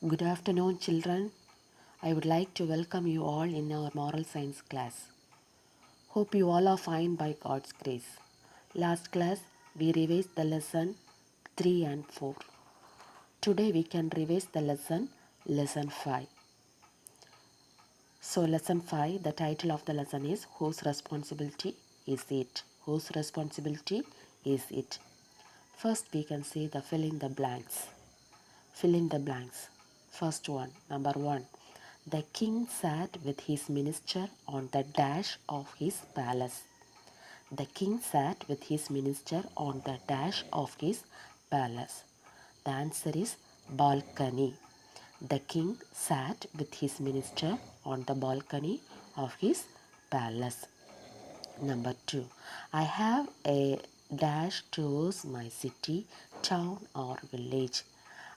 Good afternoon, children. I would like to welcome you all in our moral science class. Hope you all are fine by God's grace. Last class, we revised the lesson 3 and 4. Today, we can revise the lesson 5. So, lesson 5, the title of the lesson is Whose Responsibility is It? Whose responsibility is it? First, we can see the fill in the blanks. Fill in the blanks. First one, number 1. The king sat with his minister on the dash of his palace. The king sat with his minister on the dash of his palace. The answer is balcony. The king sat with his minister on the balcony of his palace. Number 2. I have a dash towards my city, town or village.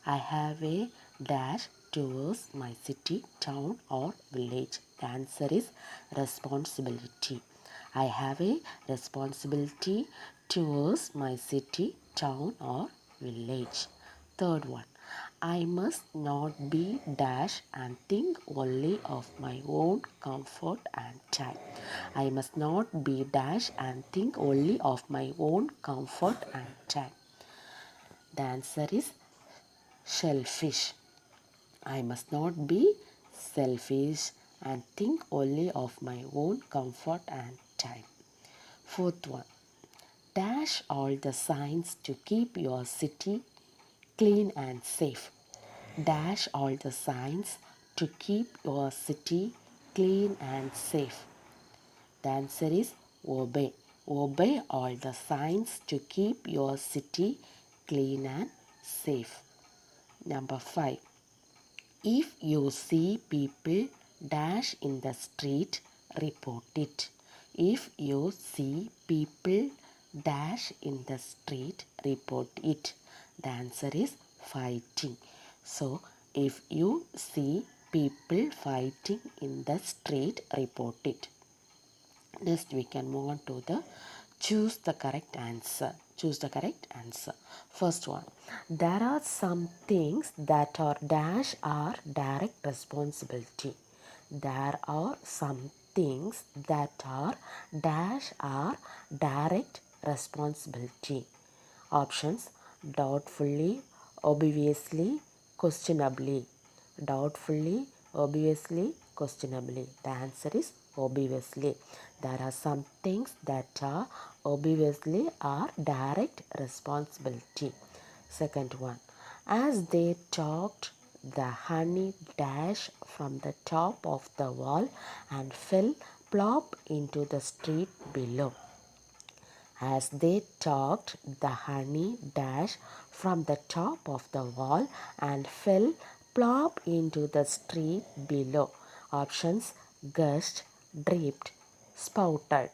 I have a dash towards my city, town or village. The answer is responsibility. I have a responsibility towards my city, town or village. Third one. I must not be dash and think only of my own comfort and time. I must not be dash and think only of my own comfort and time. The answer is selfish. I must not be selfish and think only of my own comfort and time. Fourth one. Dash all the signs to keep your city clean and safe. Dash all the signs to keep your city clean and safe. The answer is obey. Obey all the signs to keep your city clean and safe. Number 5. If you see people dash in the street, report it. If you see people dash in the street, report it. The answer is fighting. So, if you see people fighting in the street, report it. Next, we can move on to the choose the correct answer. Choose the correct answer. First one. There are some things that are dash are direct responsibility. There are some things that are dash are direct responsibility. Options: doubtfully, obviously, questionably. Doubtfully, obviously, questionably. The answer is obviously. There are some things that are obviously are direct responsibility. Second one. As they talked, the honey dashed from the top of the wall and fell plop into the street below. As they talked, the honey dashed from the top of the wall and fell plop into the street below. Options: gushed, dripped, spouted.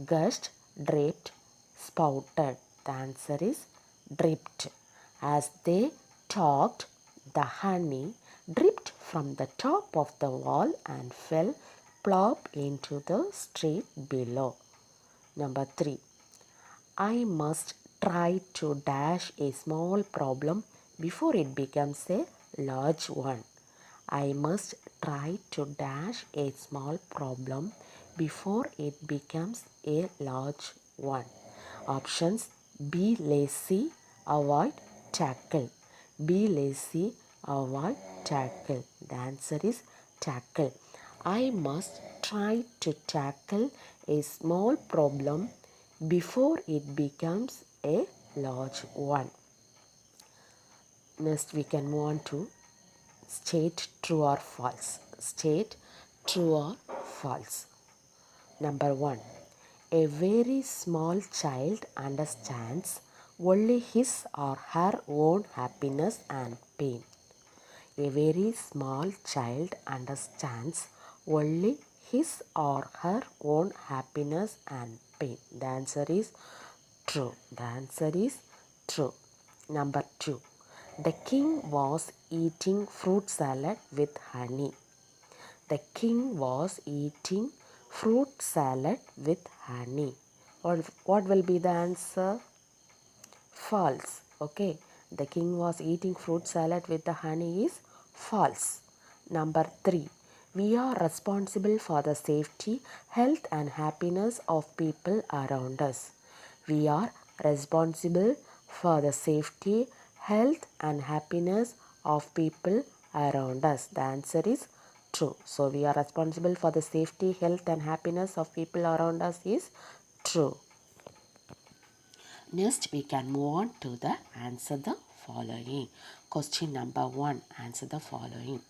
Gushed, dripped, spouted. The answer is dripped. As they talked, the honey dripped from the top of the wall and fell plop into the street below. Number 3. I must try to dash a small problem before it becomes a large one. I must try to dash a small problem before it becomes a large one. Options: be lazy, avoid, tackle. Be lazy, avoid, tackle. The answer is tackle. I must try to tackle a small problem before it becomes a large one. Next, we can move on to state true or false. State true or false. Number 1. A very small child understands only his or her own happiness and pain. A very small child understands only his or her own happiness and pain. The answer is true. The answer is true. Number 2. The king was eating fruit salad with honey. The king was eating fruit salad with honey. What will be the answer? False. Okay. the king was eating fruit salad with the honey is false. Number 3. We are responsible for the safety, health and happiness of people around us. We are responsible for the safety, health and happiness of people around us. The answer is true. So we are responsible for the safety, health and happiness of people around us is true. Next, we can move on to the answer the following. Question number 1. Answer the following.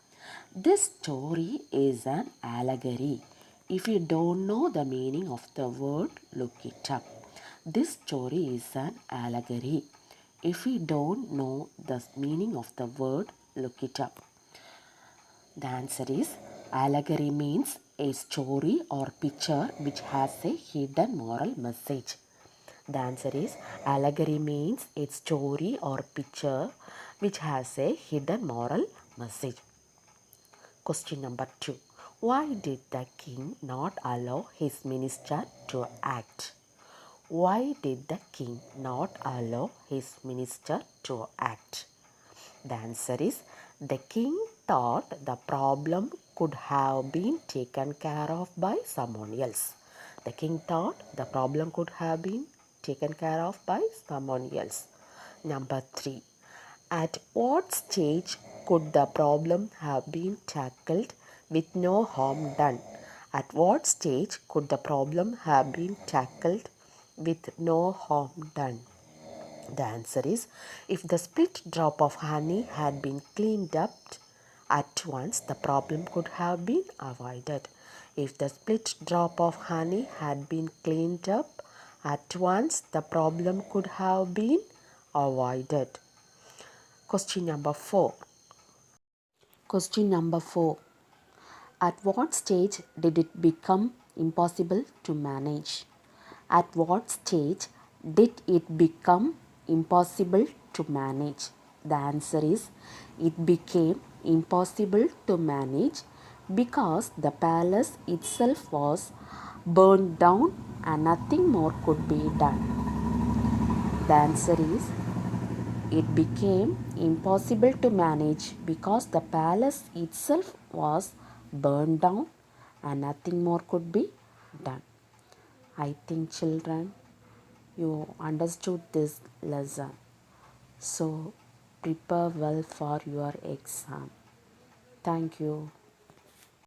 This story is an allegory. If you don't know the meaning of the word, look it up. This story is an allegory. If you don't know the meaning of the word, look it up. The answer is allegory means a story or picture which has a hidden moral message. The answer is allegory means a story or picture which has a hidden moral message. Question number 2. Why did the king not allow his minister to act? Why did the king not allow his minister to act? The answer is the king thought the problem could have been taken care of by someone else. The king thought the problem could have been taken care of by someone else. Number 3. At what stage could the problem have been tackled with no harm done? At what stage could the problem have been tackled with no harm done? The answer is if the split drop of honey had been cleaned up at once, the problem could have been avoided. If the split drop of honey had been cleaned up at once, the problem could have been avoided. Question number 4. Question number 4. At what stage did it become impossible to manage? At what stage did it become impossible to manage? The answer is it became impossible to manage because the palace itself was burned down and nothing more could be done. The answer is it became impossible to manage because the palace itself was burned down and nothing more could be done. I think children, you understood this lesson. So prepare well for your exam. Thank you.